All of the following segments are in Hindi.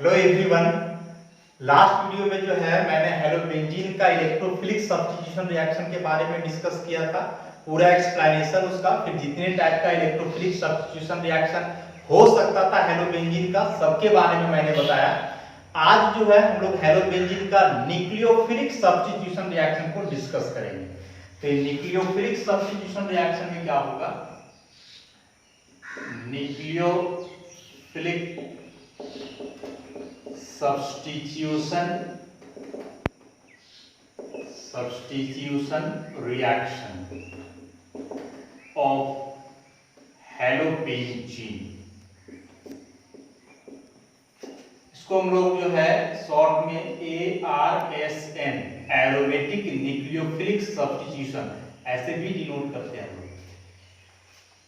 Hello everyone. लास्ट वीडियो में जो है मैंने हेलोबेंजीन का इलेक्ट्रोफिलिक सब्स्टिट्यूशन रिएक्शन के बारे में डिस्कस किया था, पूरा एक्सप्लेनेशन उसका, फिर जितने टाइप का इलेक्ट्रोफिलिक सब्स्टिट्यूशन रिएक्शन हो सकता था हेलोबेंजीन का सबके बारे में मैंने बताया। आज जो है हम लोग हेलोबेंजीन का न्यूक्लियोफिलिक सब्स्टिट्यूशन रिएक्शन को डिस्कस करेंगे। तो न्यूक्लियोफिलिक सब्स्टिट्यूशन रिएक्शन में क्या होगा, न्यूक्लियोफिलिक substitution reaction of हेलोबेंजीन, इसको हम लोग जो है शॉर्ट में ARSN एरोमेटिक न्यूक्लियोफिलिक सब्स्टिट्यूशन ऐसे भी डिनोट करते हैं।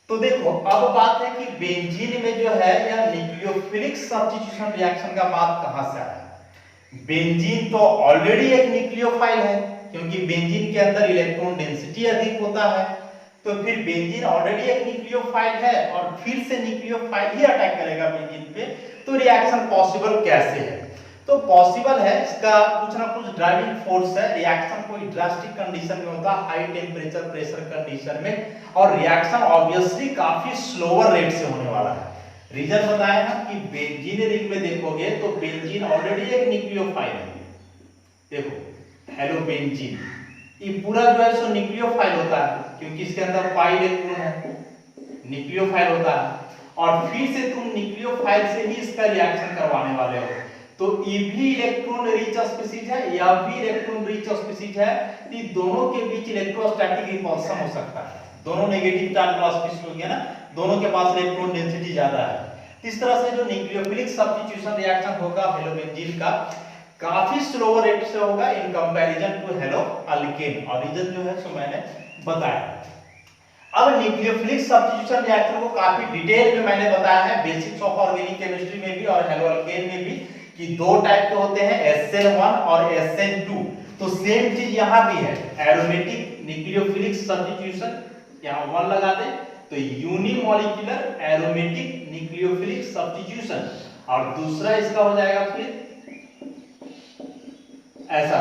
तो देखो अब बात है कि बेंजीन में जो है या न्यूक्लियोफिलिक सब्स्टिट्यूशन रिएक्शन का बात कहां से आया। बेंजीन तो ऑलरेडी एक न्यूक्लियोफाइल है, क्योंकि बेंजीन के अंदर इलेक्ट्रॉन डेंसिटी अधिक होता है। तो फिर बेंजीन ऑलरेडी एक न्यूक्लियोफाइल है और फिर से न्यूक्लियोफाइल ही अटैक करेगा बेंजीन पे, तो रिएक्शन पॉसिबल कैसे है? तो पॉसिबल है, इसका कुछ ना कुछ ड्राइविंग फोर्स है। रिएक्शन कोई ड्रास्टिक कंडीशन में होता है, हाई टेम्परेचर प्रेशर कंडीशन में, और रिएक्शन ऑब्वियसली काफी स्लोअर रेट से होने वाला है। रीजन बताया हम कि बेंजीन रिंग में देखोगे तो बेंजीन ऑलरेडी एक न्यूक्लियोफाइल है। देखो हेलोबेंजीन ये पूरा जो है सो न्यूक्लियोफाइल होता है, क्योंकि इसके अंदर पाई इलेक्ट्रॉन है, न्यूक्लियोफाइल होता है। और फिर से तुम न्यूक्लियोफाइल से ही इसका रिएक्शन करवाने वाले हो, तो ये भी इलेक्ट्रॉन रिच स्पीशीज है, या भी इलेक्ट्रॉन रिच स्पीशीज है। तो दोनों के बीच इलेक्ट्रोस्टैटिक रिपल्शन हो सकता है। दोनों नेगेटिव चार्ज वाला स्पीशीज हो गया ना, दोनों के पास इलेक्ट्रॉन डेंसिटी ज्यादा है। इस तरह से जो न्यूक्लियोफिलिक सब्स्टिट्यूशन रिएक्शन होगा हेलोबेंजीन का, काफी स्लोअर रेट से होगा इन कंपैरिजन टू हेलोअल्केन, और रीजन जो है सो मैंने बताया। अब न्यूक्लियोफिलिक सब्स्टिट्यूशन रिएक्शन को काफी डिटेल में मैंने बताया है बेसिक्स ऑफ ऑर्गेनिक केमिस्ट्री में भी और हेलोअल्केन में भी, कि दो टाइप के होते हैं, SN1 और SN2। तो सेम चीज यहां भी है, एरोमेटिक न्यूक्लियोफिलिक सब्स्टिट्यूशन, यहां 1 लगा दे तो यूनिमॉलिक्यूलर एरोमेटिक न्यूक्लियोफिलिक सब्स्टिट्यूशन, और दूसरा इसका हो जाएगा फिर ऐसा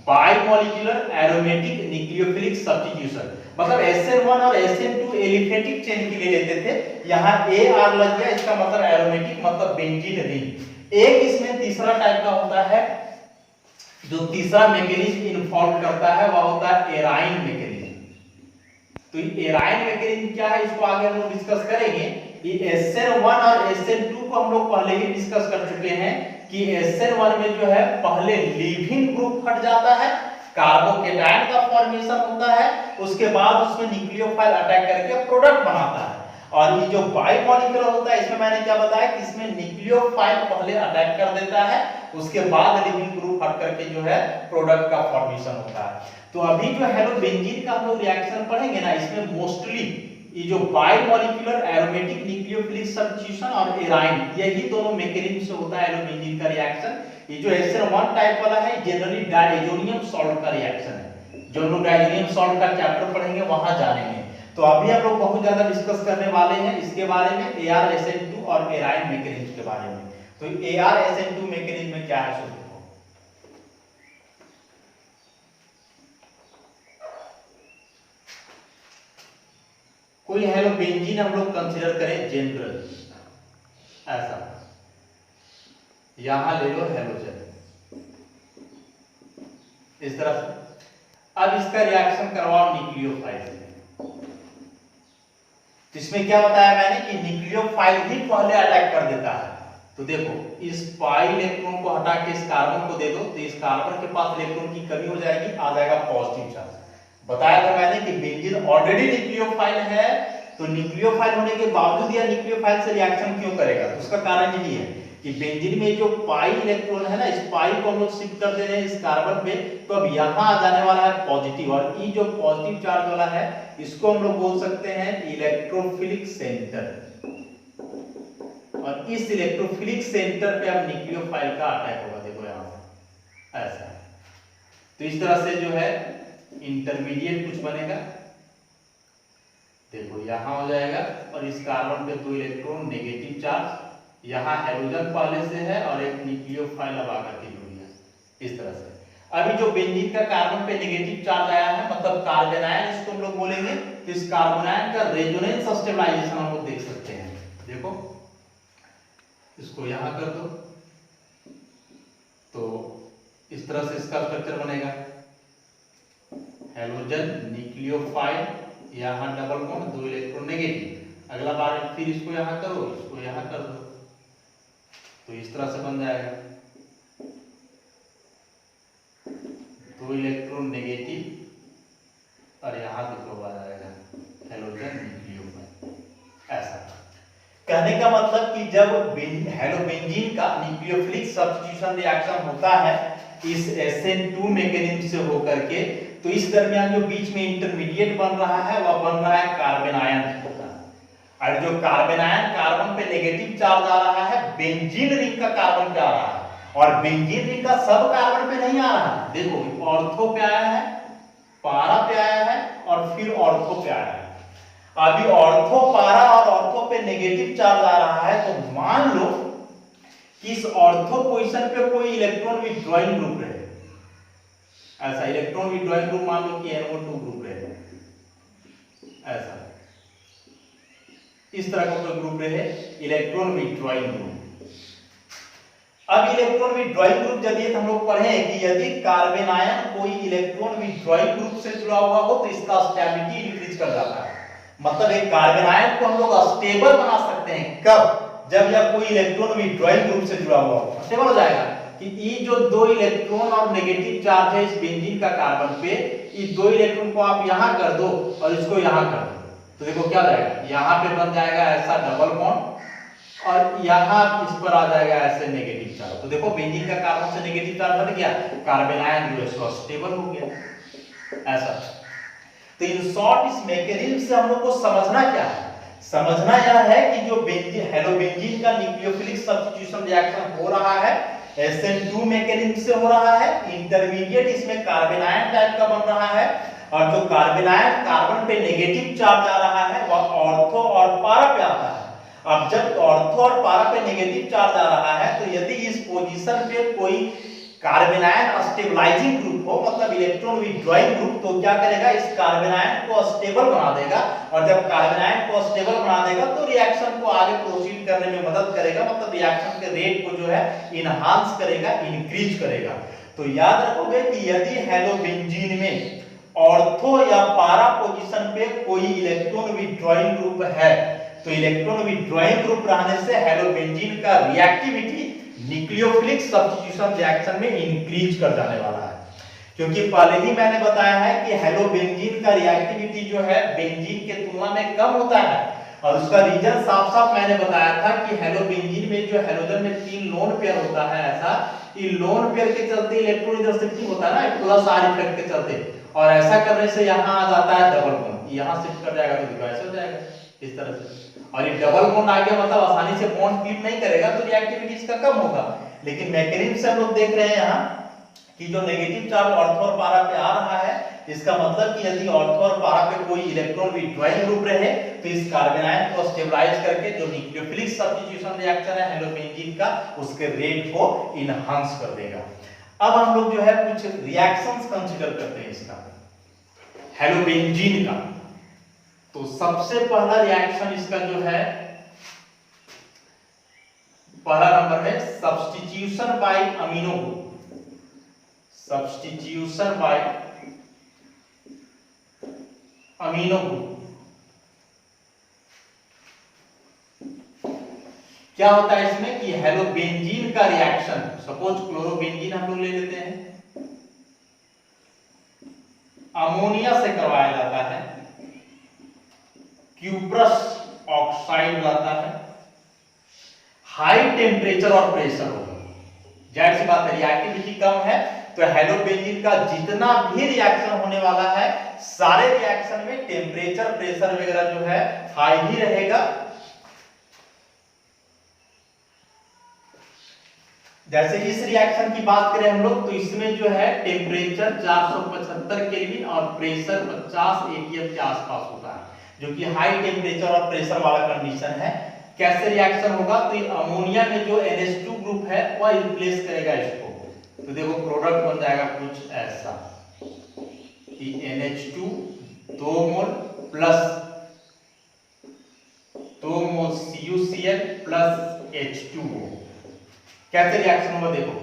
बाइमॉलिक्यूलर एरोमेटिक न्यूक्लियोफिलिक सब्स्टिट्यूशन। मतलब SN1 और SN2 एलिफेटिक चेन के लिए लेते थे, यहां AR लग गया, इसका मतलब एरोमेटिक, मतलब बेंजीन रिंग। एक इसमें तीसरा टाइप का होता है, जो तीसरा मैकेनिज्म इन्वॉल्व करता है वह होता है एराइन मैकेनिज्म। तो ये एराइन मैकेनिज्म क्या है, इसको आगे हम लोग डिस्कस करेंगे। ये SN1 और SN2 को हम लोग पहले ही डिस्कस कर चुके हैं कि SN1 में जो है पहले लीविंग ग्रुप हट जाता है, कार्बोकेटायन का फॉर्मेशन होता है, उसके बाद उसमें न्यूक्लियोफाइल अटैक करके प्रोडक्ट बनाता है। और ये जो बाइमॉलिक्यूलर होता है, इसमें मैंने क्या बताया कि इसमें न्यूक्लियोफाइल पहले अटैक कर देता है, उसके बाद लिविंग ग्रुप हट करके जो है प्रोडक्ट का फॉर्मेशन होता है। तो अभी जो हेलोबेंजीन का हम लोग रिएक्शन पढ़ेंगे ना, इसमें मोस्टली ये जो बाइमॉलिक्यूलर एरोमेटिक न्यूक्लियोफिलिक सब्स्टिट्यूशन और एराइन, यही दोनों मैकेनिज्म से होता है हेलोबेंजीन का रिएक्शन। ये जो SN1 टाइप वाला है जनरली डायजोनियम सॉल्ट का रिएक्शन है, जो हम लोग डायजोनियम सॉल्ट का चैप्टर पढ़ेंगे वहां जानेंगे। तो अभी हम लोग बहुत ज्यादा डिस्कस करने वाले हैं इसके बारे में, AR-SN2 और एराइन मैकेनिज्म के बारे में। तो AR-SN2 मैकेनिज्म में क्या है सो देखो। कोई हेलोबेंजीन हम लोग कंसीडर करें जनरल, ऐसा यहां ले लो हेलोजन इस तरह से। अब इसका रिएक्शन करवाओ न्यूक्लियोफाइल से। इसमें क्या बताया मैंने कि न्यूक्लियोफाइल ही पहले अटैक कर देता है। तो देखो इस पाई इलेक्ट्रॉन को हटा के इस कार्बन को दे दो, तो इस कार्बन के पास इलेक्ट्रॉन की कमी हो जाएगी, आ जाएगा पॉजिटिव चार्ज। बताया था मैंने कि बेंजीन ऑलरेडी न्यूक्लियोफाइल है, तो न्यूक्लियोफाइल होने के बावजूद यह न्यूक्लियोफाइल से रिएक्शन क्यों करेगा? तो उसका कारण यही है कि बेंजीन में जो पाई इलेक्ट्रॉन है ना, इस पाई को हम लोग शिफ्ट कर दे रहे हैं इस कार्बन पे, तो अब यहां आ जाने वाला है पॉजिटिव, और ये जो पॉजिटिव चार्ज वाला है इसको हम लोग बोल सकते हैं इलेक्ट्रोफिलिक सेंटर, और इस इलेक्ट्रोफिलिक सेंटर पे अब न्यूक्लियोफाइल का अटैक होगा। देखो यहां से ऐसा, तो इस तरह से जो है इंटरमीडिएट कुछ बनेगा, देखो यहां हो जाएगा, और इस कार्बन पे 2 इलेक्ट्रॉन नेगेटिव चार्ज, यहाँ हेलोजन पहले से है और एक न्यूक्लियोफाइल अब आकर के जुड़ी है, इस तरह से। अभी जो बेंजीन का कार्बन पे नेगेटिव चार्ज आया है, मतलब कार्बन आयन इसको हम लोग बोलेंगे, तो इस कार्बन आयन का रेजोनेंस स्टेबलाइजेशन हम लोग देख सकते हैं। देखो इसको यहां कर दो तो इस तरह से इसका स्ट्रक्चर बनेगा, हेलोजन न्यूक्लियोफाइल, यहां डबल बॉन्ड, 2 इलेक्ट्रॉन नेगेटिव। अगला बार फिर इसको यहां करो, इसको यहां कर दो, तो इस तरह से बन जाएगा, 2 इलेक्ट्रॉन नेगेटिव और यहां देखो आ जाएगा हेलोजन न्यूक्लियोफाइल। ऐसा कहने का मतलब कि जब हेलोबेंजीन का न्यूक्लियोफिलिक सब्स्टिट्यूशन रिएक्शन होता है इस SN2 मैकेनिज्म से होकर के, तो इस दरमियान जो बीच में इंटरमीडिएट बन रहा है वह बन रहा है कार्बन आयन। और जो कार्बन आयन कार्बन पे नेगेटिव चार्ज आ रहा है, बेंजीन रिंग का कार्बन पे आ रहा है, और बेंजीन रिंग का सब कार्बन पे नहीं आ रहा है। देखो ऑर्थो पे आया है, पारा पे आया है और फिर ऑर्थो पे आया है। अभी ऑर्थो, पारा और ऑर्थो पे नेगेटिव चार्ज आ रहा है, तो मान लो कि इस ऑर्थो पोजीशन पे कोई इलेक्ट्रॉन विथड्रॉइंग ग्रुप रहे, ऐसा इलेक्ट्रॉन विथड्रॉइंग ग्रुप मान लो कि NO2 ग्रुप रहे, ऐसा इस तरह का कोई ग्रुप रहे, इलेक्ट्रॉन विथड्रॉइंग ग्रुप। अब इलेक्ट्रॉन विथड्रॉइंग ग्रुप यदि हम लोग पढ़े कि यदि कार्बन आयन कोई इलेक्ट्रॉन विथड्रॉइंग ग्रुप से जुड़ा हुआ हो तो इसका स्टेबिलिटी इंक्रीज कर जाता है। मतलब एक कार्बन आयन को हम लोग स्टेबल बना सकते हैं, कब? जब यह कोई इलेक्ट्रॉन विथड्रॉइंग ग्रुप से जुड़ा हुआ हो, स्टेबल हो जाएगा कि ये जो 2 इलेक्ट्रॉन और नेगेटिव चार्ज है इस बेंजीन का कार्बन पे, ये 2 इलेक्ट्रॉन को आप यहां कर दो और इसको यहां कर दो, तो देखो क्या जाएगा, यहां पे बन जाएगा ऐसा डबल बॉन्ड और यहां इस पर आ जाएगा ऐसे नेगेटिव चार्ज। तो देखो बेंजीन का कार्बन से नेगेटिव चार्ज हट गया, कार्बन आयन जो है स्टेबल हो गया, ऐसा। तो इन शॉर्ट इस मैकेनिज्म से हम लोग को समझना क्या है? समझना यह है कि जो बेंजीन हेलोबेंजीन का न्यूक्लियोफिलिक सब्स्टिट्यूशन रिएक्शन हो रहा है SN2 मैकेनिज्म से हो रहा है, इंटरमीडिएट इसमें कार्बन आयन टाइप का बन रहा है, और जो कार्बन आयन कार्बन पे नेगेटिव चार्ज आ रहा है वह ऑर्थो और पारा पे आता है। अब जब ऑर्थो और पारा पे नेगेटिव चार्ज आ रहा है, तो यदि इस पोजीशन पे कोई कार्बन आयन स्टेबलाइजिंग ग्रुप हो, मतलब इलेक्ट्रॉन विथड्रॉइंग ग्रुप, तो क्या करेगा, इस कार्बन आयन को स्टेबल बना देगा, और जब कार्बन आयन को स्टेबल बना देगा तो रिएक्शन को आगे प्रोसीड करने में मदद करेगा, मतलब रिएक्शन के रेट को जो है इनहांस करेगा, इंक्रीज करेगा। तो याद रखोगे कि यदि हेलोबेंजीन में ऑर्थो या पारा पोजीशन पे कोई इलेक्ट्रॉन विथड्रॉइंग ग्रुप है, तो इलेक्ट्रॉन विथड्रॉइंग ग्रुप रहने से हेलोबेंजीन का रिएक्टिविटी न्यूक्लियोफिलिक सब्स्टिट्यूशन रिएक्शन में इंक्रीज कर जाने वाला है। क्योंकि पहले ही मैंने बताया है कि हेलोबेंजीन का रिएक्टिविटी जो है बेंजीन के तुलना में कम होता है, और उसका रीजन साफ साफ मैंने बताया था कि हेलोबेंजीन में जो हेलोजन में 3 लोन पेयर होता है, ऐसा ये लोन पेयर के चलते इलेक्ट्रॉन इधर शिफ्टिंग होता है ना, प्लस आर इफेक्ट के चलते, और ऐसा करने से यहाँ आ जाता है डबल बॉन्ड, यहाँ शिफ्ट कर जाएगा तो डिवाइस हो जाएगा इस तरह से, और ये डबल बॉन्ड आ गया मतलब आसानी से बॉन्ड क्लीन नहीं करेगा, तो रिएक्टिविटी इसका कम होगा। लेकिन मैकेनिज्म से हम लोग देख रहे हैं यहाँ कि जो नेगेटिव चार्ज ऑर्थो और पारा पे आ रहा है, इसका मतलब कि यदि ऑर्थो और पारा पे कोई इलेक्ट्रॉन विथड्रॉइंग ग्रुप रहे, तो इस कार्बन आयन को स्टेबलाइज करके जो न्यूक्लियोफिलिक सब्स्टिट्यूशन रिएक्शन है हेलोबेंजीन का, उसके रेट को इनहांस कर देगा। अब हम लोग जो है कुछ रिएक्शंस कंसीडर करते हैं इसका, हेलोबेंजीन का। तो सबसे पहला रिएक्शन इसका जो है, पहला नंबर है substitution by amino group, substitution by amino group. क्या होता है इसमें कि हेलोबेंजीन का रिएक्शन, सपोज क्लोरोबेंजीन हम लोग ले लेते हैं, अमोनिया से करवाया जाता है, क्यूप्रस ऑक्साइड लाता है, हाई टेम्परेचर और प्रेशर होगा, जाहिर सी बात है रिएक्टिविटी कम है, तो हेलोबेंजीन का जितना भी रिएक्शन होने वाला है, सारे रिएक्शन में टेम्परेचर प्रेशर वगैरह जो है हाई ही रहेगा। जैसे इस रिएक्शन की बात करें हम लोग, तो इसमें जो है टेम्परेचर 475 केल्विन और प्रेशर 50 atm के आसपास होता है, जो कि हाई टेम्परेचर और प्रेशर वाला कंडीशन है। कैसे रिएक्शन होगा, तो ये अमोनिया में जो NH2 ग्रुप है वह रिप्लेस करेगा इसको। तो देखो प्रोडक्ट बन जाएगा कुछ ऐसा कि NH2 2 मोल प्लस 2 मोल CuCl प्लस H2O। कैसे रिएक्शन होगा देखो,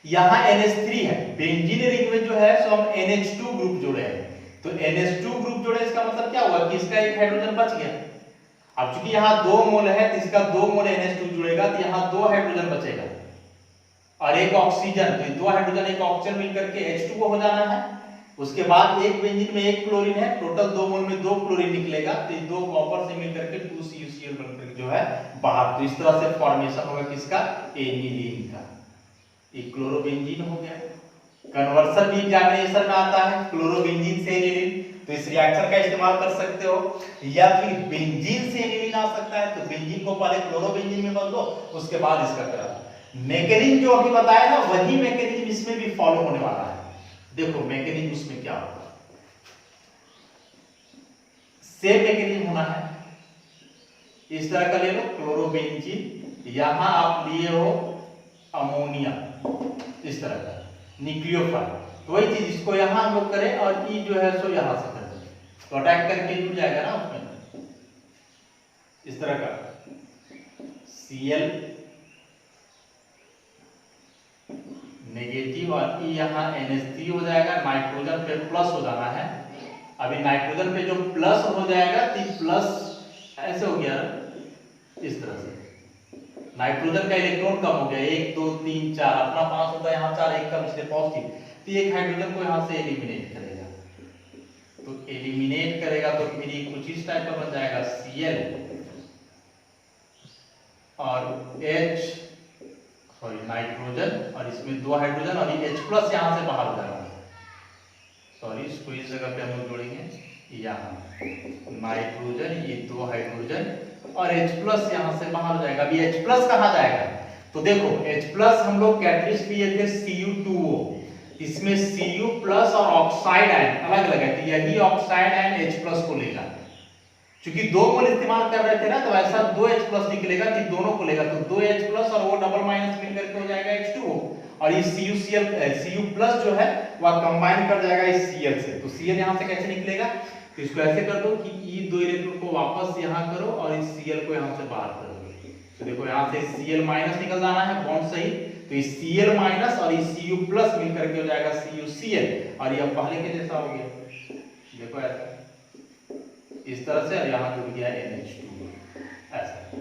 यहां NH3 है, बेंजीन रिंग में जो है सो हम NH2 ग्रुप जोड़े हैं, तो NH2 ग्रुप जोड़े इसका मतलब क्या हुआ कि इसका एक हाइड्रोजन बच गया। अब चूंकि यहां 2 मोल है तो इसका 2 मोल NH2 जुड़ेगा तो यहां 2 हाइड्रोजन बचेगा और एक ऑक्सीजन, तो 2 हाइड्रोजन एक ऑक्सीजन मिलकर के H2O हो जाना है। उसके बाद एक बेंजीन में एक क्लोरीन है, टोटल 2 मोल में 2 क्लोरीन निकलेगा, तो ये 2 कॉपर से मिलकर के 2 CuCl बनकर जो है बाहर। तो इस तरह से फॉर्मेशन होगा किसका, एनिलीन का। ये क्लोरोबेंजीन हो गया। कन्वर्सन भी एग्जामिनेशन में आता है, क्लोरोबेंजीन से एनिलीन, तो इस रिएक्शन का इस्तेमाल कर सकते हो, या फिर बेंजीन से एनिलीन आ सकता है, तो बेंजीन को पहले क्लोरोबेंजीन में बदलो उसके बाद इसका करा। मैकेनिज्म जो अभी बताया ना वही मैकेनिज्म इसमें भी फॉलो होने वाला है। देखो मैकेनिज्म उसमें क्या होगा, सेम मैकेनिज्म होना है। इस तरह का ले लो क्लोरोबेंजीन, यहां आप लिए हो अमोनिया, इस तरह का न्यूक्लियोफाइल, तो वही चीज इसको यहां हम लोग करें और ई जो है सो यहां से कर दें, तो अटैक करके जुड़ जाएगा ना उसमें। इस तरह का Cl नेगेटिव और ई यहां NH3 हो जाएगा, नाइट्रोजन पे प्लस हो जाना है। अभी नाइट्रोजन पे जो प्लस हो जाएगा तो प्लस ऐसे हो गया, इस तरह से नाइट्रोजन का इलेक्ट्रॉन कम हो गया, 1 2 3 4, अपना 5 होता है यहाँ 4, एक कम इसलिए पॉजिटिव, तो एक हाइड्रोजन को यहाँ से एलिमिनेट करेगा। तो एलिमिनेट करेगा तो फिर ये कुछ इस टाइप का बन जाएगा Cl और H सॉरी नाइट्रोजन, और इसमें 2 हाइड्रोजन और ये H प्लस यहाँ से बाहर हो जाएगा। सॉरी इसको इस जगह पे हम लोग जोड़ेंगे, यहाँ नाइट्रोजन, ये 2 हाइड्रोजन और H प्लस यहाँ से बाहर हो जाएगा। अभी H प्लस कहाँ जाएगा, तो देखो H प्लस हम लोग कैटलिस्ट लिए थे Cu2O, इसमें Cu प्लस और ऑक्साइड आयन अलग अलग है, तो यही ऑक्साइड आयन H प्लस को लेगा। क्योंकि 2 मोल इस्तेमाल कर रहे थे ना, तो ऐसा 2H प्लस निकलेगा कि दोनों को लेगा, तो 2H प्लस और वो डबल माइनस मिलकर के हो जाएगा H2O, और ये Cu प्लस जो है वह कंबाइन कर जाएगा इस Cl से। तो Cl यहाँ से कैसे निकलेगा, तो इसको ऐसे कर दो कि ये 2 इलेक्ट्रॉन को वापस यहाँ करो और इस Cl को यहाँ से बाहर कर दो। तो देखो यहाँ से Cl माइनस निकल जाना है बॉन्ड सही, तो इस Cl माइनस और इस Cu प्लस मिलकर के हो जाएगा CuCl, और ये पहले के जैसा हो गया, देखो ऐसा इस तरह से, और यहाँ जुड़ गया NH2 ऐसा।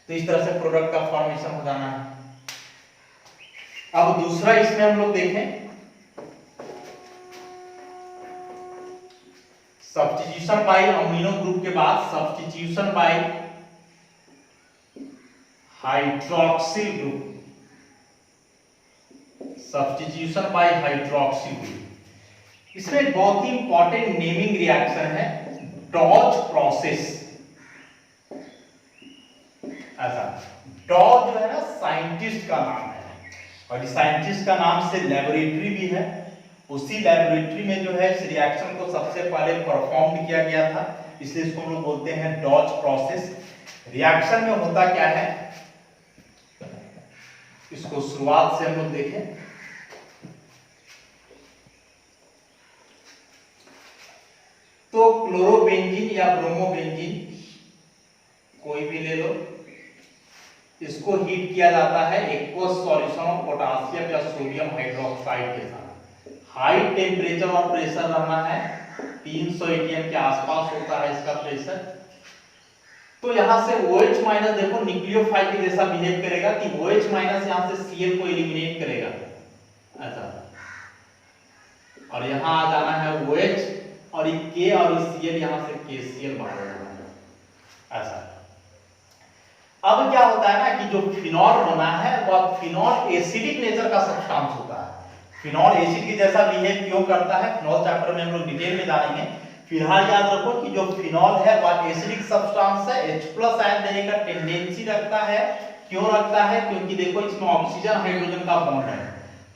तो इस तरह से प्रोडक्ट का फॉर्मेशन हो जाना है। अब दूसरा इसमें हम लोग देखें सब्स्टिट्यूशन बाय अमीनो ग्रुप के बाद substitution by hydroxyl group, substitution by hydroxyl group. इसमें बहुत ही इंपॉर्टेंट नेमिंग रिएक्शन है, डॉज प्रोसेस। ऐसा डॉज जो है ना साइंटिस्ट का नाम है, और इस साइंटिस्ट का नाम से लेबोरेटरी भी है, उसी लेबोरेटरी में जो है इस रिएक्शन को सबसे पहले परफॉर्म किया गया था, इसलिए इसको हम लोग बोलते हैं डॉज प्रोसेस। रिएक्शन में होता क्या है, इसको शुरुआत से हम लोग देखें। तो क्लोरोबेंजीन या ब्रोमोबेंजीन कोई भी ले लो, इसको हीट किया जाता है एक्वस सॉल्यूशन ऑफ पोटेशियम या सोडियम हाइड्रोक्साइड के साथ। हाई टेम्परेचर और प्रेशर रहना है, 300 atm के आसपास होता है इसका प्रेशर। तो यहां से OH माइनस देखो न्यूक्लियोफाइल के जैसा बिहेव करेगा कि OH माइनस यहां से Cl को एलिमिनेट करेगा ऐसा, और यहां आ जाना है OH और ये K और ये Cl यहां से KCl बाहर आ जाना है ऐसा। अब क्या होता है ना कि जो फिनॉल बना है वह फिनॉल एसिडिक नेचर का सब्सटेंस होता है। फिनॉल एसिड के जैसा बिहेव क्यों करता है, फिनॉल चैप्टर में हम लोग डिटेल में जानेंगे। फिलहाल याद रखो कि जो फिनॉल है वह एसिडिक सब्सटेंस है, H+ आयन देने का टेंडेंसी रखता है। क्यों रखता है, क्योंकि देखो इसमें ऑक्सीजन हाइड्रोजन का बॉन्ड है,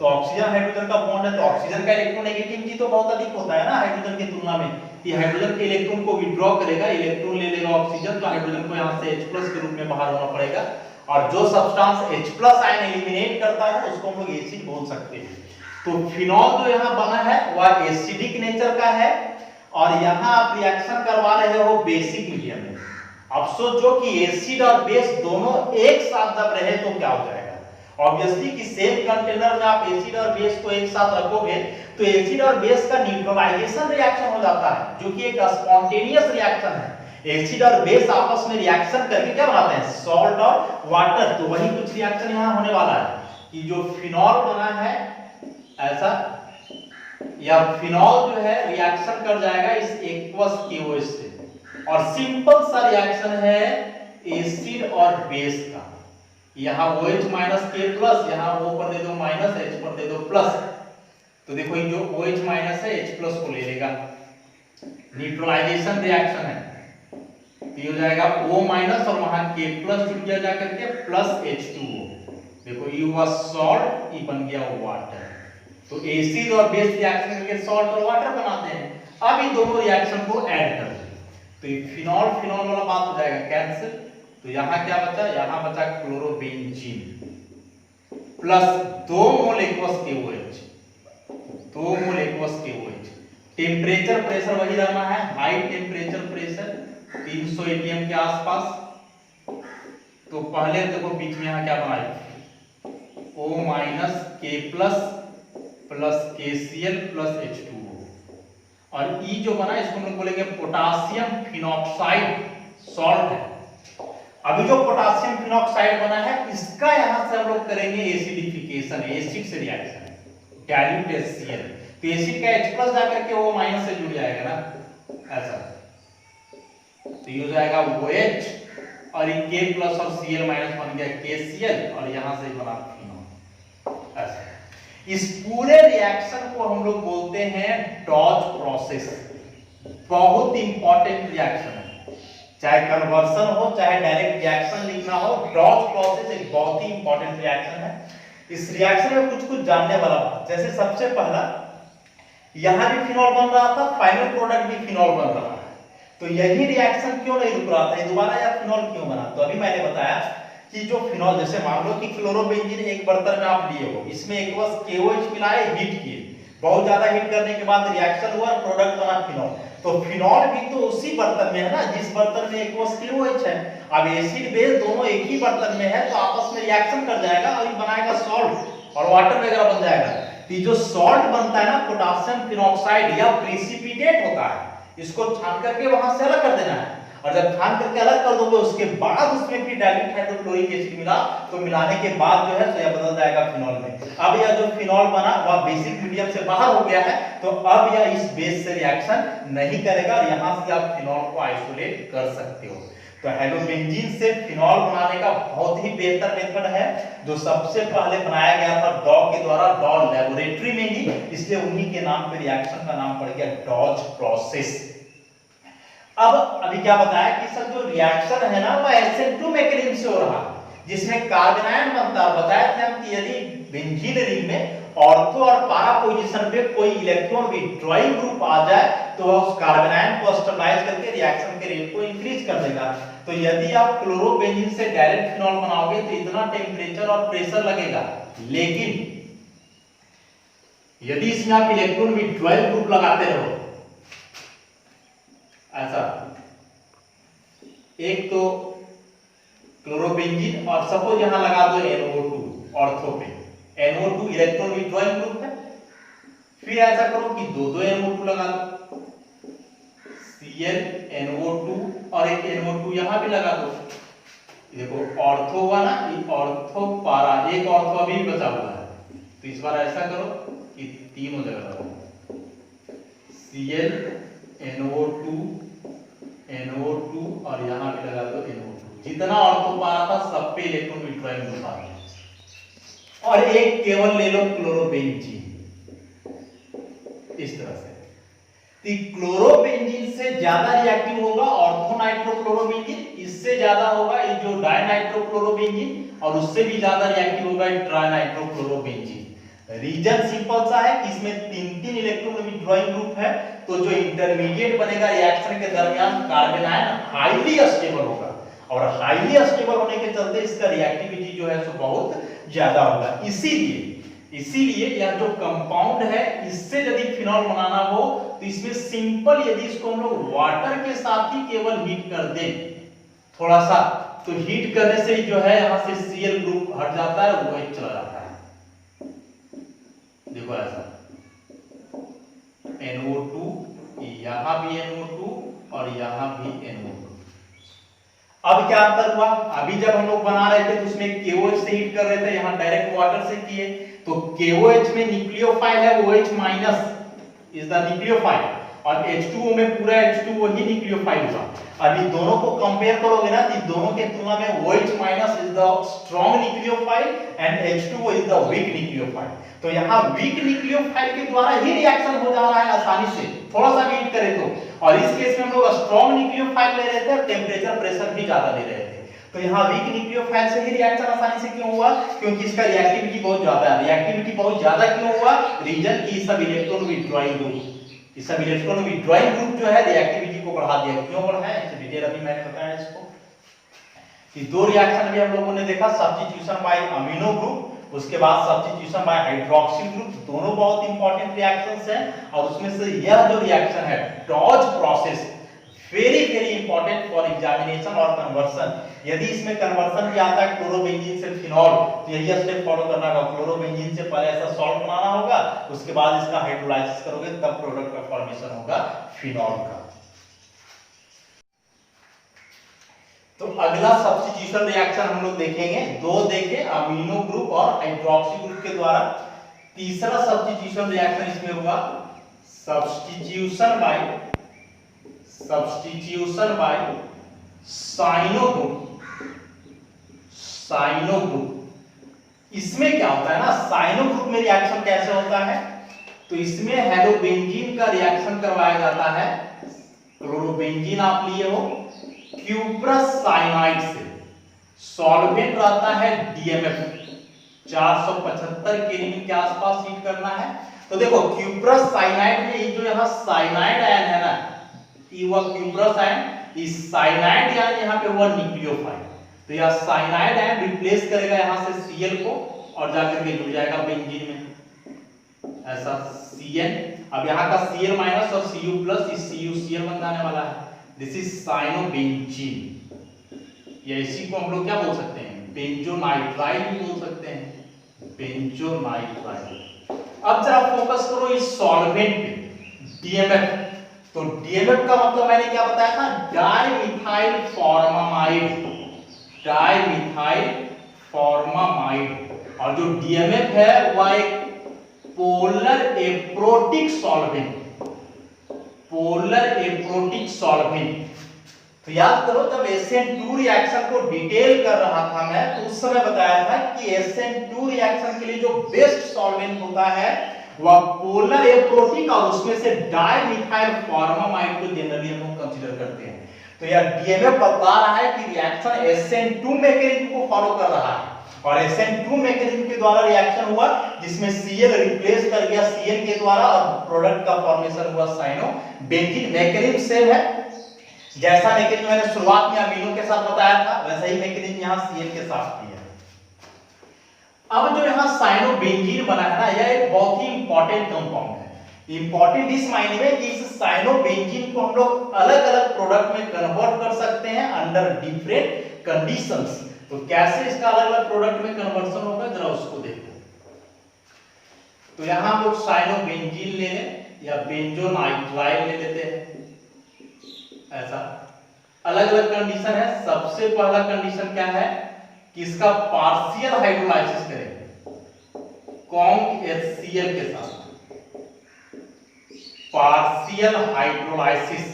तो ऑक्सीजन हाइड्रोजन का बॉन्ड है तो ऑक्सीजन का इलेक्ट्रोनेगेटिविटी तो बहुत अधिक होता है ना हाइड्रोजन की तुलना में। ये हाइड्रोजन के इलेक्ट्रॉन को विड्रॉ करेगा, इलेक्ट्रॉन ले लेगा ऑक्सीजन, तो हाइड्रोजन को यहाँ से H+ के रूप में बाहर होना पड़ेगा, और जो सब्सटेंस H+ आयन एलिमिनेट करता है उसको हम लोग एसिड बोल सकते हैं। तो फिनॉल जो यहाँ बना है वह एसिडिक नेचर का है, और यहाँ आप रिएक्शन करवा रहे हो बेसिक मीडियम में। अब सोचो कि एसिड और बेस दोनों एक साथ जब रहे तो क्या हो जाएगा। ऑब्वियसली कि सेम कंटेनर में आप एसिड और बेस को एक साथ रखोगे तो एसिड और बेस का न्यूट्रलाइजेशन रिएक्शन हो जाता है, जो कि एक स्पॉन्टेनियस रिएक्शन है। एसिड और बेस आपस में रिएक्शन करके क्या बनाते हैं, सॉल्ट और वाटर। तो वही कुछ रिएक्शन यहाँ होने वाला है कि जो फिनॉल बना है ऐसा, या फिनॉल जो है रिएक्शन कर जाएगा इस एक्वस KOH से, और सिंपल सा रिएक्शन है एसिड और बेस का। यहाँ OH माइनस K प्लस, यहाँ O पर दे दो माइनस, H पर दे दो प्लस, तो देखो ये जो OH माइनस है H प्लस को ले लेगा, न्यूट्रलाइजेशन रिएक्शन है, तो ये हो जाएगा O माइनस और वहां K प्लस जुड़ गया जाकर के प्लस H2O। देखो ये हुआ सॉल्ट, ये बन गया वाटर। तो एसिड और बेस रिएक्शन करके सॉल्ट और वाटर बनाते हैं। अब इन दोनों रिएक्शन को ऐड कर दो तो ये फिनॉल फिनॉल वाला बात हो जाएगा कैंसिल। तो यहाँ क्या बचा, यहाँ बचा क्लोरोबेंजीन प्लस 2 मोल एक्वस KOH, 2 मोल एक्वस KOH। टेम्परेचर प्रेशर वही रहना है, हाई टेम्परेचर प्रेशर 300 atm के आसपास। तो पहले देखो बीच में यहाँ क्या बना है, O minus K plus plus KCl plus H2O, और E जो बना इसको हम लोग बोलेंगे पोटासियम फिनॉक्साइड सॉल्ट है। अभी जो पोटासियम फिनॉक्साइड बना है इसका यहां से हम लोग करेंगे एसिडिफिकेशन, एसिड से रिएक्शन, डाइल्यूट HCl। तो एसिड का H+ जाकर के O माइनस से जुड़ जाएगा ना ऐसा, तो ये हो जाएगा OH, और ये K प्लस और Cl माइनस बन गया KCl, और यहां से बना फिनॉल ऐसा। इस पूरे रिएक्शन को हम लोग बोलते हैं डॉज प्रोसेस। बहुत इंपॉर्टेंट रिएक्शन है, चाहे कन्वर्सन हो चाहे डायरेक्ट रिएक्शन लिखना हो, डॉज प्रोसेस एक बहुत ही इंपॉर्टेंट रिएक्शन है। इस रिएक्शन में कुछ कुछ जानने वाला बात, जैसे सबसे पहला यहां भी फिनॉल बन रहा था, फाइनल प्रोडक्ट भी फिनॉल बन रहा है, तो यही रिएक्शन क्यों नहीं रुक रहा था, दोबारा या फिनॉल क्यों बना। तो अभी मैंने बताया कि जो फिनॉल, जैसे मान लो कि क्लोरोबेंजीन एक बर्तन में आप लिए हो, इसमें एक बस KOH मिलाए, हीट किए, बहुत ज्यादा हीट करने के बाद रिएक्शन हुआ, प्रोडक्ट बना फिनॉल। तो फिनॉल भी तो उसी बर्तन में है ना जिस बर्तन में एक बस KOH है। अब एसिड बेस दोनों एक ही बर्तन में है तो आपस में रिएक्शन कर जाएगा और ये बनाएगा सॉल्ट और वाटर वगैरह बन जाएगा। तो जो सॉल्ट बनता है ना पोटासियम फिनॉक्साइड, या प्रेसिपिटेट होता है, इसको छान करके वहां से अलग कर देना है, और जब छान करके अलग कर दोगे उसके बाद उसमें फिर डाइल्यूट हाइड्रोक्लोरिक एसिड मिला, तो मिलाने के बाद जो है तो यह बदल जाएगा फिनॉल में। अब यह जो फिनॉल बना वह बेसिक मीडियम से बाहर हो गया है, तो अब यह इस बेस से रिएक्शन नहीं करेगा, और यहां से आप फिनॉल को आइसोलेट कर सकते हो। तो हेलोबेंजीन से फिनॉल बनाने का बहुत ही बेहतर मेथड है, जो सबसे पहले बनाया गया था डॉ के द्वारा, डॉ लैबोरेटरी में ही, इसलिए उन्हीं के नाम पे रिएक्शन का नाम पड़ गया डॉज प्रोसेस। अब अभी क्या बताया कि सर जो रिएक्शन है ना वो SN2 मैकेनिज्म से हो रहा है, जिसमें कार्बन आयन बनता है। बताया था हम कि यदि बेंजीन रिंग में ऑर्थो और पारा पोजीशन पे कोई इलेक्ट्रॉन विथड्रॉइंग ग्रुप आ जाए तो वह उस कार्बन आयन को स्टेबलाइज करके रिएक्शन के रेट को इंक्रीज कर देगा। तो यदि आप क्लोरोबेंजीन से डायरेक्ट फिनॉल बनाओगे तो इतना टेम्परेचर और प्रेशर लगेगा, लेकिन यदि इसमें आप इलेक्ट्रॉन विथड्रॉइंग ग्रुप लगाते रहो ऐसा, एक तो क्लोरोबेंजीन और सपोज यहां लगा दो NO2 ऑर्थो पे, NO2 इलेक्ट्रॉन विथड्रॉइंग ग्रुप है, फिर ऐसा करो कि दो NO2 लगा दो, Cl NO2 और एक NO2 यहां भी लगा दो। देखो ऑर्थो हुआ ना, ये ऑर्थो पारा, एक ऑर्थो अभी भी बचा हुआ है, तो इस बार ऐसा करो कि तीनों जगह लगाओ, Cl NO2 NO2 और यहां भी लगा दो NO2। जितना ऑर्थो पारा था सब पे इलेक्ट्रॉन विथड्रॉइंग ग्रुप आ गया, और एक केवल ले लो क्लोरोबेंजीन इस तरह से। तो क्लोरोबेंजीन से ज्यादा रिएक्टिव होगा ऑर्थो नाइट्रोक्लोरोबेंजीन, इससे ज्यादा होगा ये जो डायनाइट्रोक्लोरोबेंजीन, और उससे भी ज्यादा रिएक्टिव होगा ट्राइनाइट्रोक्लोरोबेंजीन। रीजन सिंपल सा है कि इसमें 3 इलेक्ट्रॉन विथड्रॉइंग ग्रुप है, तो जो इंटरमीडिएट बनेगा रिएक्शन के दरमियान कार्बन आयन हाईली अस्टेबल होगा, और हाईली अस्टेबल होने के चलते इसका रिएक्टिविटी जो है सो बहुत ज्यादा होगा। इसीलिए यह जो कंपाउंड है इससे यदि फिनॉल बनाना हो तो इसमें सिंपल, यदि इसको हम लोग वाटर के साथ ही केवल हीट कर दें थोड़ा सा, तो हीट करने से जो है यहां से Cl ग्रुप हट जाता है, वो OH चला जाता है। देखो ऐसा NO2, यहां भी NO2 और यहां भी NO2। अब क्या अंतर हुआ, अभी जब हम लोग बना रहे थे तो उसमें KOH से हीट कर रहे थे, यहां डायरेक्ट वाटर से किए, तो KOH में न्यूक्लियोफाइल है OH minus is the nucleophile, और H2O में पूरा H2O ही न्यूक्लियोफाइल हुआ। अभी दोनों को कंपेयर करोगे ना तो दोनों के तुलना में OH minus is the strong nucleophile and H2O is the weak nucleophile. तो यहाँ वीक न्यूक्लियोफाइल के द्वारा ही रिएक्शन हो जा रहा है आसानी से, थोड़ा सा हीट करें तो, और इस केस में हम लोग स्ट्रॉन्ग न्यूक्लियोफाइल ले रहे थे और टेम्परेचर प्रेशर भी ज्यादा ले रहे थे। तो यहाँ वीक न्यूक्लियोफाइल से ही रिएक्शन आसानी से क्यों हुआ, क्योंकि इसका रिएक्टिविटी बहुत ज्यादा है। रिएक्टिविटी बहुत ज्यादा क्यों हुआ, रीजन की सब इलेक्ट्रॉन विथड्रॉइंग ग्रुप, इस सब इलेक्ट्रॉन विथड्रॉइंग ग्रुप जो है रिएक्टिविटी को बढ़ा दिया। क्यों बढ़ाया, इससे डिटेल अभी मैंने बताया इसको। कि दो रिएक्शन भी हम लोगों ने देखा, सब्स्टिट्यूशन बाय अमीनो ग्रुप, उसके बाद सब्स्टिट्यूशन बाय हाइड्रोक्सिल ग्रुप, दोनों बहुत इंपॉर्टेंट रिएक्शंस हैं। और उसमें से यह जो रिएक्शन है Dow's process, very important for examination और कन्वर्शन। यदि इसमें कन्वर्शन भी आता है क्लोरोबेंजीन से फिनॉल, तो यही स्टेप फॉलो करना होगा। क्लोरोबेंजीन से पहले ऐसा सॉल्ट बनाना होगा, उसके बाद इसका हाइड्रोलाइसिस करोगे तब प्रोडक्ट का फॉर्मेशन होगा फिनॉल का। तो अगला सब्स्टिट्यूशन रिएक्शन हम लोग देखेंगे, दो देखे अमीनो ग्रुप और हाइड्रोक्सी ग्रुप के द्वारा। तीसरा सब्स्टिट्यूशन रिएक्शन इसमें हुआ सब्स्टिट्यूशन बाय साइनो ग्रुप। इसमें क्या होता है ना, साइनो ग्रुप में रिएक्शन कैसे होता है, तो इसमें हेलोबेंजीन का रिएक्शन करवाया जाता है। क्लोरोबेंजीन आप लिए हो क्यूप्रस साइनाइड से, सॉल्वेंट रहता है DMF, 475 केल्विन के आसपास हीट करना है। तो देखो क्यूप्रस साइनाइड में ये जो यहाँ साइनाइड आयन है ना, ये हुआ क्यूप्रस आयन, इस साइनाइड आयन यहाँ पे हुआ न्यूक्लियोफाइल। तो यह साइनाइड आयन रिप्लेस करेगा यहाँ से Cl को और जाकर के जुड़ जाएगा बेंजीन में, ऐसा CN। अब यहाँ का Cl माइनस और Cu प्लस, इस CuCl बन जाने वाला है। दिस इज साइनोबेंजीन, या इसी को हम लोग क्या बोल सकते हैं, बेंजोनाइट्राइल भी बोल सकते हैं, बेंजोनाइट्राइल। अब जरा फोकस करो इस सॉल्वेंट पे, DMF। तो DMF का मतलब मैंने क्या बताया था, डाइमिथाइल फॉर्मामाइड। और जो DMF है वह एक पोलर एप्रोटिक सॉल्वेंट। तो याद करो जब SN2 रिएक्शन को डिटेल कर रहा था मैं, तो उस समय बताया था कि SN2 रिएक्शन के लिए जो बेस्ट सॉल्वेंट होता है वह पोलर एप्रोटिक, और उसमें से डाइमिथाइल फॉर्मामाइड को जनरली हम लोग कंसीडर करते हैं। तो यह DMF बता रहा है कि रिएक्शन SN2 मैकेनिज्म को फॉलो कर रहा है, और SN2 मैकेनिज्म के द्वारा रिएक्शन हुआ जिसमें Cl रिप्लेस कर गया Cn के द्वारा, और प्रोडक्ट का फॉर्मेशन हुआ साइनोबेंजीन। मैकेनिज्म सेम है, जैसा मैकेनिज्म मैंने शुरुआत में अमीनो के साथ बताया था वैसा ही मैकेनिज्म यहाँ Cl के साथ भी है। अब जो यहाँ साइनोबेंजीन बना है ना, यह एक बहुत ही इंपॉर्टेंट कंपाउंड है। इंपॉर्टेंट इस मायने में कि इस साइनोबेंजीन को हम लोग अलग अलग प्रोडक्ट में कन्वर्ट कर सकते हैं अंडर डिफरेंट कंडीशंस। तो कैसे इसका अलग अलग प्रोडक्ट में कन्वर्शन होगा जरा उसको देखो। तो यहाँ हम लोग साइनोबेंजीन ले लें या बेंजोनाइट्राइल ले लेते हैं, ऐसा अलग अलग कंडीशन है। सबसे पहला कंडीशन क्या है कि इसका पार्शियल हाइड्रोलाइसिस करेंगे कॉन्क HCl के साथ, पार्शियल हाइड्रोलाइसिस।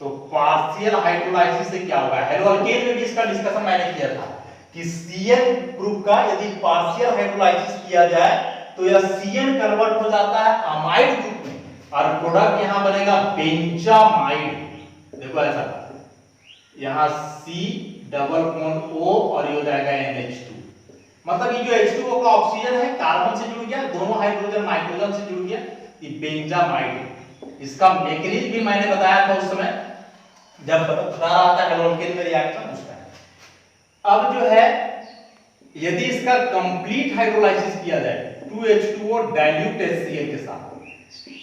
तो पार्शियल हाइड्रोलाइसिस से क्या होगा, हेलोअल्केन में भी इसका डिस्कशन मैंने किया था कि Cn ग्रुप का यदि पार्शियल हाइड्रोलाइसिस किया जाए तो यह Cn कन्वर्ट हो जाता है अमाइड ग्रुप में, और प्रोडक्ट यहां बनेगा बेंजामाइड। देखो ऐसा, यहां C डबल बॉन्ड O और ये हो जाएगा NH2। मतलब ये जो H2O का ऑक्सीजन है कार्बन से जुड़ गया, दोनों हाइड्रोजन नाइट्रोजन से जुड़ गया, ये बेंजामाइड। इसका मैकेनिज्म भी मैंने बताया था उस समय जब बता रहा था हेलोल्केन का रिएक्शन उस टाइम। अब जो है यदि इसका कंप्लीट हाइड्रोलाइसिस किया जाए 2H2O डाइल्यूट HCl के साथ,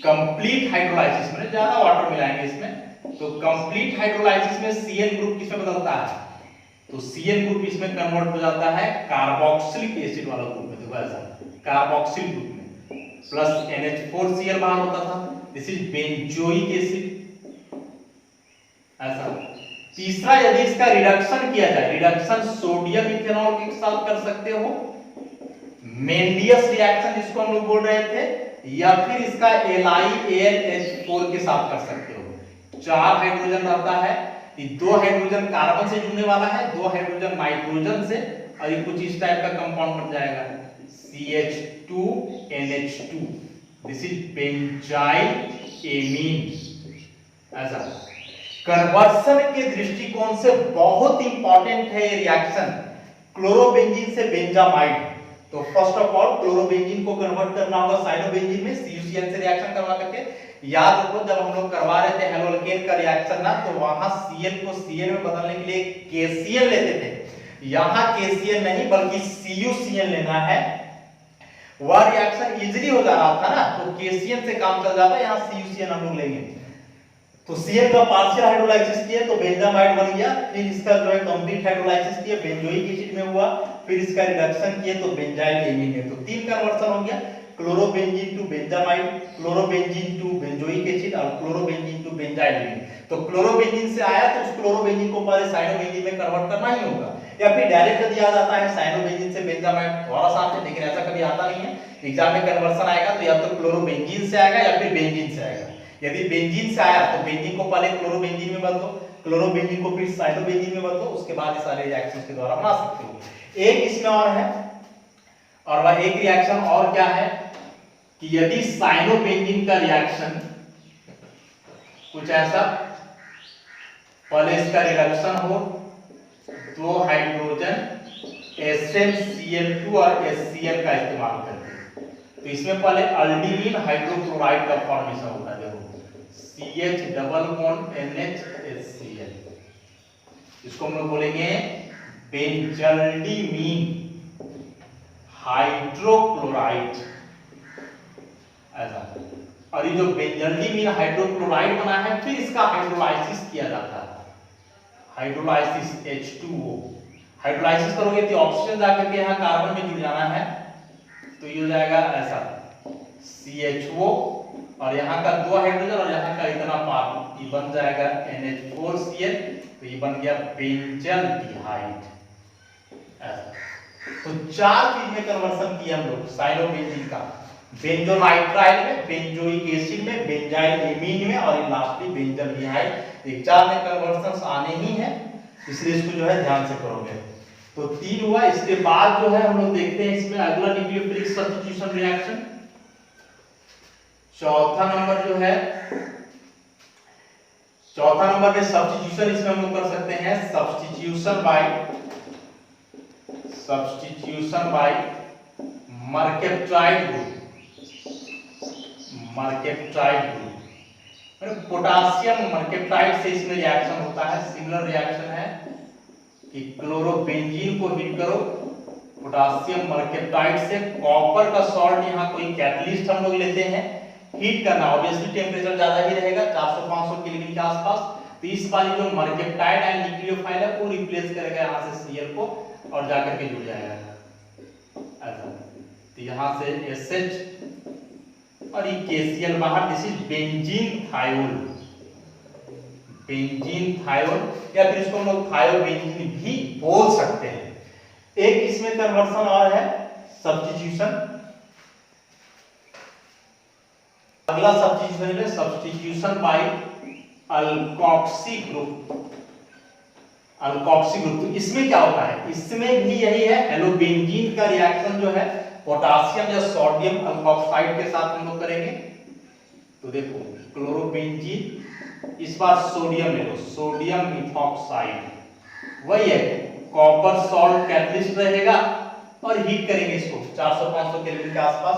कंप्लीट हाइड्रोलाइसिस में ज्यादा वाटर मिलाएंगे इसमें, तो कंप्लीट हाइड्रोलाइसिस में Cl ग्रुप किसमें बदलता है, तो Cl ग्रुप इसमें कन्वर्ट हो जाता है कार्बोक्सिलिक एसिड वाला ग्रुप में। देखो ऐसा कार्बोक्सिल ग्रुप में प्लस NH4Cl बाहर होता था, दिस इज बेंजोइक एसिड। ऐसा तीसरा यदि इसका रिडक्शन किया जाए, रिडक्शन सोडियम इथेनॉल के साथ कर सकते हो, मेंडियस रिएक्शन जिसको हम लोग बोल रहे थे, या फिर इसका LiAlH4 के साथ कर सकते हो। 4 हाइड्रोजन रहता है, ये 2 हाइड्रोजन कार्बन से जुड़ने वाला है, 2 हाइड्रोजन नाइट्रोजन से, और ये कुछ इस टाइप का कंपाउंड बन जाएगा CH2NH2, this is benzyl amine. ऐसा कन्वर्सन के दृष्टिकोण से बहुत इंपॉर्टेंट है ये रिएक्शन क्लोरोबेंजीन से बेंजामाइड। तो फर्स्ट ऑफ ऑल क्लोरोबेंजीन को कन्वर्ट करना होगा साइनोबेंजीन में, CuCl से रिएक्शन करवा करके। याद रखो जब हम लोग करवा रहे थे हेलोल्केन का रिएक्शन ना, तो वहां Cl को Cl में बदलने के लिए KCl लेते थे, यहां KCl नहीं बल्कि CuCl लेना है। वह रिएक्शन इजीली हो जा रहा था ना, तो KCl से काम चल जाता है, यहां CuCl हम लोग लेंगे। तो Cl का पार्शियल हाइड्रोलाइसिस किया तो बेंजामाइड बन गया, फिर इसका जो है कंप्लीट हाइड्रोलाइसिस किया बेंजोइक एसिड में हुआ, फिर इसका रिडक्शन किया तो बेंजाइल एमीन में। तो 3 कन्वर्सन हो गया, chlorobenzene to benzamide, chlorobenzene to benzoic acid और क्लोरोबेंजीन टू बेंजाइल एमीन। तो क्लोरोबेंजीन से आया तो उस क्लोरोबेंजीन को पहले साइनोबेंजीन में कन्वर्ट करना ही होगा, या फिर डायरेक्ट कर दिया जाता है साइनोबेंजीन से बेंजामाइड, थोड़ा आसान है लेकिन ऐसा कभी आता नहीं है। एग्जाम में कन्वर्सन आएगा तो या तो क्लोरोबेंजीन से आएगा या फिर बेंजीन से आएगा। यदि बेंजीन से आया तो बेंजीन को पहले क्लोरोबेंजीन में बदलो, क्लोरोबेंजीन को फिर साइनोबेंजीन में बदलो, उसके बाद ये सारे रिएक्शंस के द्वारा बना सकते हो। एक इसमें और है, और वह एक रिएक्शन और क्या है कि यदि साइनोबेंजीन का रिएक्शन कुछ ऐसा, पहले इसका रिडक्शन हो 2 हाइड्रोजन SnCl2 और HCl का इस्तेमाल करके, तो इसमें पहले अल्डिमीन हाइड्रोक्लोराइड का फॉर्मेशन होता है। देखो CH डबल बॉन्ड NH+HCl, इसको हम लोग बोलेंगे बेंजल्डिमीन हाइड्रोक्लोराइड। ऐसा, और ये जो बेंजल्डिमीन हाइड्रोक्लोराइड बना है फिर इसका हाइड्रोलाइसिस किया जाता है, हाइड्रोलाइसिस H2O। हाइड्रोलाइसिस करोगे तो ऑक्सीजन जाकर के यहाँ कार्बन में जुड़ जाना है, तो ये हो जाएगा ऐसा CHO, और यहाँ का 2 हाइड्रोजन और यहाँ का इतना पार्ट, ये बन जाएगा NH4Cl, तो ये बन गया बेंजल्डिहाइड। ऐसा तो 4 चीज में कन्वर्सन किया हम लोग साइनोबेंजीन का, बेंजोनाइट्राइल में, बेंजोइक एसिड में, बेंजाइल एमीन में, और लास्टली बेंजल्डिहाइड। ये 4 में कन्वर्संस आने ही है, इसलिए इसको जो है ध्यान से करोगे। तो 3 हुआ। इसके बाद जो है हम लोग देखते हैं इसमें अगला न्यूक्लियोफिलिक सब्स्टिट्यूशन रिएक्शन। चौथा नंबर जो है, चौथा नंबर में सब्स्टिट्यूशन इसमें हम लोग कर सकते हैं substitution by mercaptide group. Mercaptide group potassium mercaptide से इसमें रिएक्शन होता है। सिमिलर रिएक्शन है कि क्लोरोबेंजीन को हीट करो पोटासियम मर्केप्टाइड से, कॉपर का सॉल्ट, यहाँ कोई कैटलिस्ट हम लोग लेते हैं, हीट करना, ऑब्वियसली टेम्परेचर ज्यादा ही रहेगा 400-500 केल्विन के आसपास। तो इस वाली जो मर्केप्टाइड एंड न्यूक्लियोफाइल है वो रिप्लेस करेगा यहाँ से Cl को और जाकर के जुड़ जाएगा ऐसा। तो यहाँ से SH और ये KCl बाहर, this is benzene thiol, benzene thiol, या फिर इसको हम लोग थायोबेंजीन भी बोल सकते हैं। एक इसमें कन्वर्सन और है सब्स्टिट्यूशन। अगला सब्स्टिट्यूशन है substitution by alkoxy group. Alkoxy group, तो इसमें क्या होता है, इसमें भी यही है, हेलोबेंजीन का रिएक्शन जो है पोटासियम या सोडियम अल्कोक्साइड के साथ हम लोग करेंगे। तो देखो क्लोरोबेंजीन, इस बार सोडियम ले लो, सोडियम मिथॉक्साइड, वही है, कॉपर सॉल्ट कैटलिस्ट रहेगा, और हीट करेंगे इसको 400-500 केल्विन के आसपास।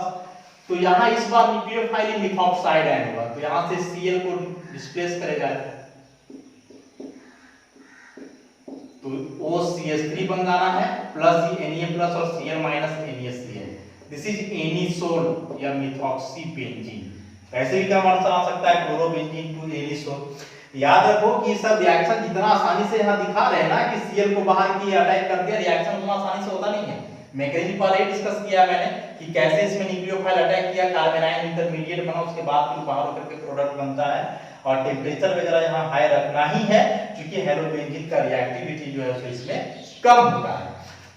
तो यहाँ इस बार न्यूक्लियोफाइल मिथॉक्साइड आयन होगा, तो यहाँ से Cl को डिस्प्लेस करेगा, तो OCH3 बन जाना है प्लस ये Na प्लस और Cl minus NaCl। This is anisole या मिथॉक्सीबेंजीन। वैसे भी क्या वर्षन आ सकता है क्लोरोबेंजीन टू एनिसोल। याद रखो कि सब रिएक्शन जितना आसानी से यहाँ दिखा रहे हैं ना कि Cl को बाहर की अटैक कर दिया, रिएक्शन उतना आसानी से होता नहीं है। मैकेनिज्म पहले ही डिस्कस किया मैंने कि कैसे इसमें न्यूक्लियोफाइल अटैक किया, कार्बन आयन इंटरमीडिएट बना, उसके बाद फिर बाहर होकर के प्रोडक्ट बनता है। और टेम्परेचर वगैरह यहाँ हाई रखना ही है क्योंकि हेलोबेंजीन का रिएक्टिविटी जो है इसमें कम होता है।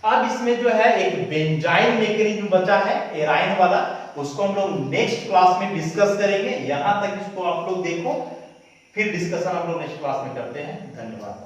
अब इसमें जो है एक बेंजाइन मैकेनिज्म बचा है एराइन वाला, उसको हम लोग नेक्स्ट क्लास में डिस्कस करेंगे। यहाँ तक इसको आप लोग देखो, फिर डिस्कशन हम लोग नेक्स्ट क्लास में करते हैं। धन्यवाद।